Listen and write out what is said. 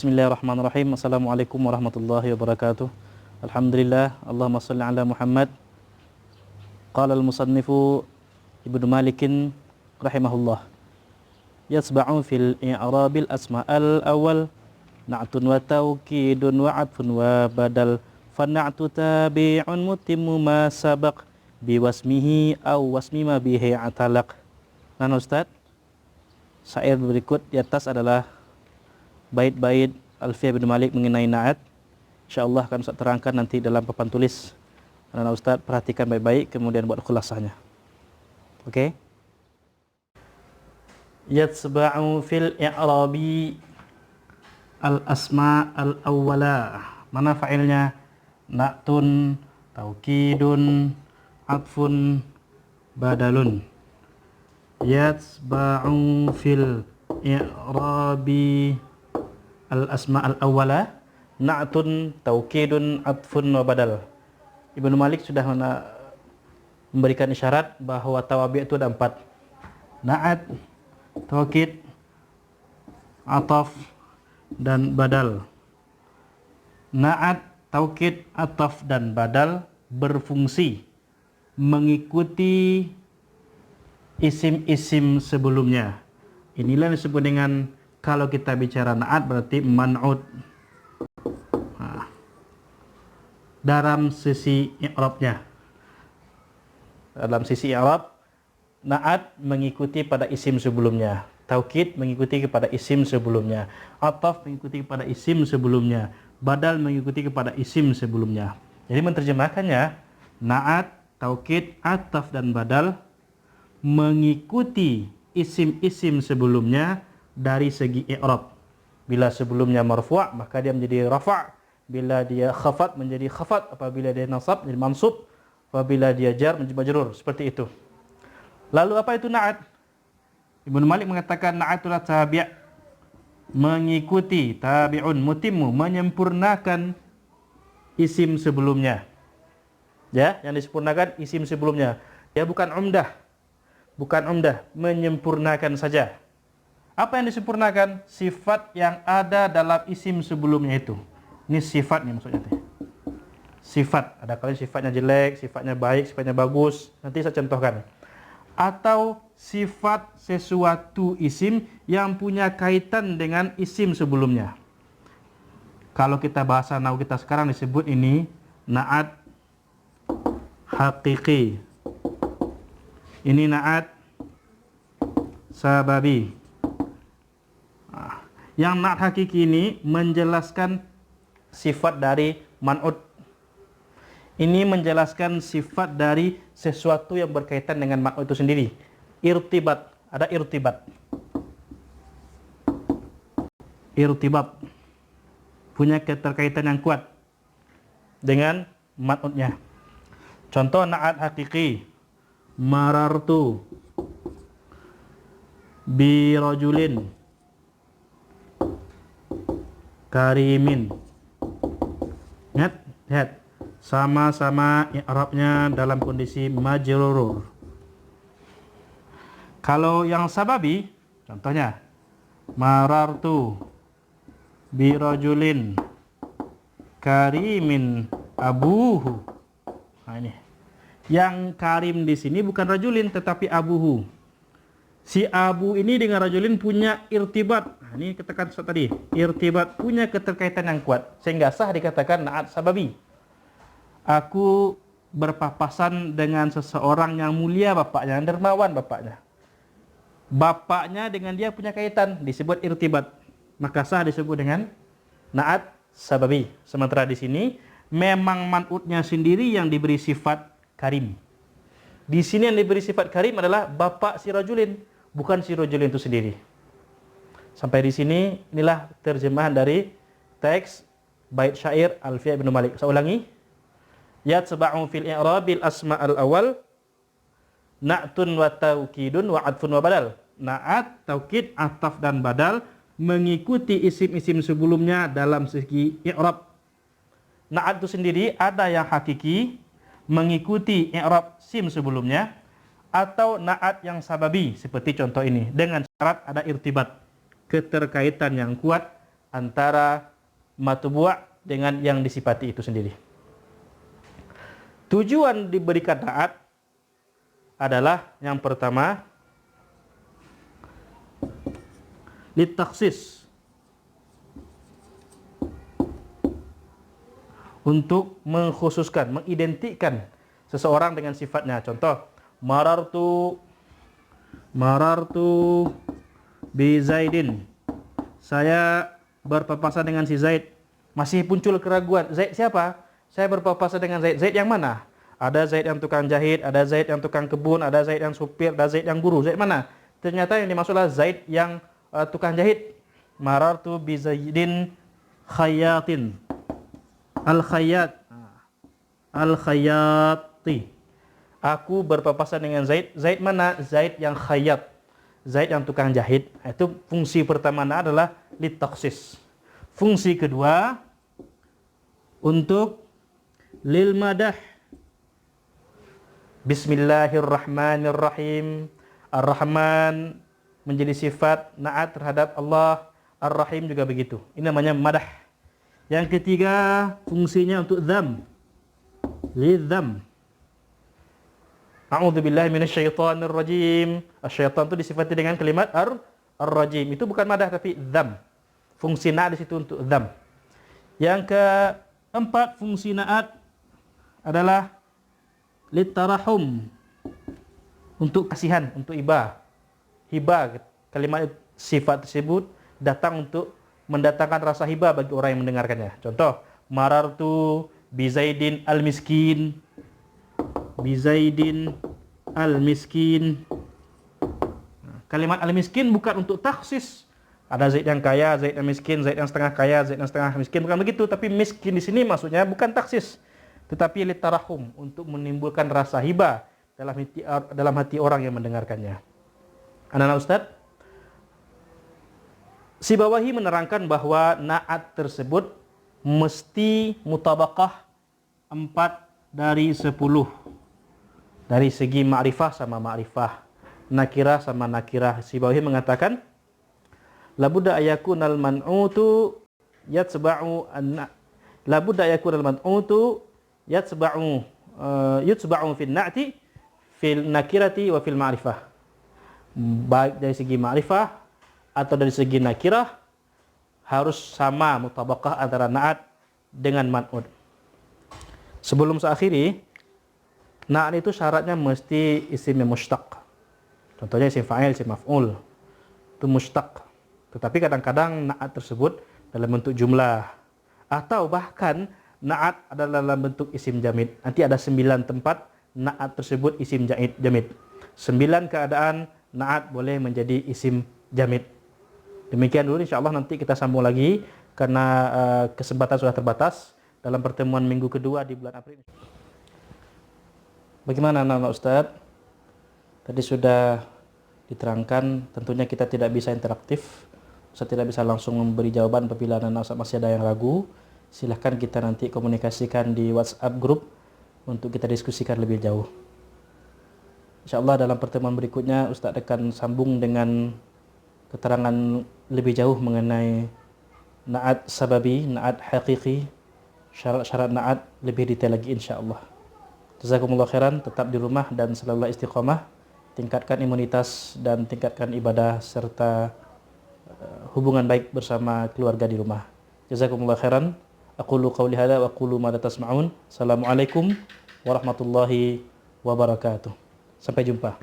Bismillahirrahmanirrahim. Assalamualaikum warahmatullahi wabarakatuh. Alhamdulillah, Allahumma salli ala Muhammad. Qala al-musannifu Ibnu Malikin rahimahullah. Yasba'u fil i'rabil asma'al awal na'tun wa tawkidun wa 'atfun wa badal fa na'tu tabi'un mutimmu ma sabaq biwasmihi aw wasmi ma bihi atalaq. Nah, Ustaz, syair berikut di atas adalah bait-bait Alfiyah bin Malik mengenai na'at. InsyaAllah akan Ustaz terangkan nanti dalam papan tulis. Karena Ustaz perhatikan baik-baik kemudian buat khulasahnya. Oke. Yatsba'u fil i'rabi al-asma al-awwala. Mana fa'ilnya? Na'tun, taukidun, atfun, badalun. Yatsba'u fil i'rabi al-asma al-awwala na'tun, taukidun, atfun, wa badal. Ibnu Malik sudah memberikan isyarat bahwa tawabi' itu ada 4. Na'at, taukid, ataf, dan badal. Na'at, taukid, ataf, dan badal berfungsi mengikuti isim-isim sebelumnya. Inilah yang disebut dengan, kalau kita bicara na'at berarti man'ut. Dalam sisi i'rabnya. Dalam sisi i'rab, na'at mengikuti pada isim sebelumnya. Taukid mengikuti kepada isim sebelumnya. Ataf mengikuti kepada isim sebelumnya. Badal mengikuti kepada isim sebelumnya. Jadi menerjemahkannya, na'at, taukid, ataf, dan badal mengikuti isim-isim sebelumnya dari segi i'rab. Bila sebelumnya marfu', maka dia menjadi rafa'. Bila dia khafat menjadi khafat. Apabila dia nasab menjadi mansub. Apabila dia jar menjadi majrur. Seperti itu. Lalu apa itu na'at? Ibnu Malik mengatakan na'atulah tabi', mengikuti, tabi'un, mutimmu, menyempurnakan isim sebelumnya. Ya, yang disempurnakan isim sebelumnya. Ya, bukan umdah. Bukan umdah, menyempurnakan saja. Apa yang disempurnakan? Sifat yang ada dalam isim sebelumnya itu. Ini sifat nih maksudnya. Sifat, ada kali sifatnya jelek, sifatnya baik, sifatnya bagus. Nanti saya contohkan. Atau sifat sesuatu isim yang punya kaitan dengan isim sebelumnya. Kalau kita bahasa nahwu kita sekarang disebut ini na'at hakiki. Ini na'at sababi. Yang na'at hakiki ini menjelaskan sifat dari man'ut. Ini menjelaskan sifat dari sesuatu yang berkaitan dengan man'ut itu sendiri. Irtibat, ada irtibat. Irtibat punya keterkaitan yang kuat dengan man'utnya. Contoh na'at hakiki. Marartu bi rajulin karimin. Lihat, sama-sama i'rabnya dalam kondisi majrur. Kalau yang sababi, contohnya marartu bi rajulin karimin abuhu. Nah ini. Yang karim di sini bukan rajulin tetapi abuhu. Si abu ini dengan rajulin punya irtibat. Nah, ini katakan tadi, irtibat punya keterkaitan yang kuat sehingga sah dikatakan na'at sababi. Aku berpapasan dengan seseorang yang mulia bapaknya, yang dermawan bapaknya. Bapaknya dengan dia punya kaitan, disebut irtibat. Maka sah disebut dengan na'at sababi. Sementara di sini memang man'utnya sendiri yang diberi sifat karim. Di sini yang diberi sifat karim adalah bapak si rajulin, bukan si rajulin itu sendiri. Sampai di sini inilah terjemahan dari teks bait syair Alfiyah bin Malik. Saya ulangi. Yatsba'u fil i'rabil asma al-awwal na'tun wa taukidun wa 'atfun wa badal. Na'at, taukid, ataf, dan badal mengikuti isim-isim sebelumnya dalam segi i'rab. Na'at itu sendiri ada yang hakiki mengikuti i'rab sim sebelumnya, atau na'at yang sababi seperti contoh ini dengan syarat ada irtibat, keterkaitan yang kuat antara matbu' dengan yang disifati itu sendiri. Tujuan diberikan na'at adalah yang pertama litaksis, untuk mengkhususkan, mengidentikan seseorang dengan sifatnya. Contoh, marartu bi Zaidin. Saya berpapasan dengan si Zaid. Masih muncul keraguan. Zaid siapa? Saya berpapasan dengan Zaid. Zaid yang mana? Ada Zaid yang tukang jahit, ada Zaid yang tukang kebun, ada Zaid yang supir, ada Zaid yang guru. Zaid mana? Ternyata yang dimaksudlah Zaid yang tukang jahit. Marartu bi Zaidin khayyatin. Al-khayyat. Al-khayyati. Aku berpapasan dengan Zaid. Zaid mana? Zaid yang khayyat. Zaid yang tukang jahit. Itu fungsi pertama adalah litaksis. Fungsi kedua untuk lil madah. Bismillahirrahmanirrahim. Ar-Rahman menjadi sifat na'at terhadap Allah. Ar-Rahim juga begitu. Ini namanya madah. Yang ketiga, fungsinya untuk dzam. Lidzam. A'udzubillahi minasyaitonir rajim. Asyaitan itu disifati dengan kalimat ar-rajim. Itu bukan madah tapi dzam. Fungsi na'at di situ untuk dzam. Yang keempat, fungsi na'at adalah litarahum. Untuk kasihan, untuk hibah. Hibah, kalimat sifat tersebut datang untuk mendatangkan rasa hibah bagi orang yang mendengarkannya. Contoh, marartu bi Zaidin al-miskin. Bi Zaidin al-miskin. Kalimat al-miskin bukan untuk taksis. Ada Zaid yang kaya, Zaid yang miskin, Zaid yang setengah kaya, Zaid yang setengah miskin. Bukan begitu, tapi miskin di sini maksudnya bukan taksis, tetapi litarahum, untuk menimbulkan rasa hibah dalam hati orang yang mendengarkannya. Anak-anak Ustaz, Sibawahi menerangkan bahwa na'at tersebut mesti mutabaqah 4 dari 10. Dari segi ma'rifah sama ma'rifah, nakirah sama nakirah. Sibawahi mengatakan, labudda ayakunal man'utu yatsba'u labudda ayakunal man'utu yatsba'u fil na'ti fil nakirati wa fil ma'rifah. Baik dari segi ma'rifah atau dari segi nakirah harus sama mutabaqah antara na'at dengan man'ut. Sebelum saya akhiri, na'at itu syaratnya mesti isim mushtaq. Contohnya isim fa'il, isim maf'ul. Itu mushtaq. Tetapi kadang-kadang na'at tersebut dalam bentuk jumlah. Atau bahkan na'at adalah dalam bentuk isim jamid. Nanti ada 9 tempat na'at tersebut isim jamid. 9 keadaan na'at boleh menjadi isim jamid. Demikian dulu, insyaAllah nanti kita sambung lagi karena kesempatan sudah terbatas dalam pertemuan minggu kedua di bulan April. Bagaimana anak-anak Ustadz? Tadi sudah diterangkan, tentunya kita tidak bisa interaktif. Ustadz tidak bisa langsung memberi jawaban apabila anak-anak Ustadz masih ada yang ragu. Silahkan kita nanti komunikasikan di WhatsApp group untuk kita diskusikan lebih jauh. InsyaAllah dalam pertemuan berikutnya Ustadz akan sambung dengan keterangan lebih jauh mengenai na'at sababi, na'at haqiqi, syarat-syarat na'at lebih detail lagi insyaAllah. Jazakumullah khairan, tetap di rumah dan selalu istiqamah, tingkatkan imunitas dan tingkatkan ibadah serta hubungan baik bersama keluarga di rumah. Jazakumullah khairan. Aqulu qawli hadza wa aqulu ma tasma'un. Assalamualaikum warahmatullahi wabarakatuh. Sampai jumpa.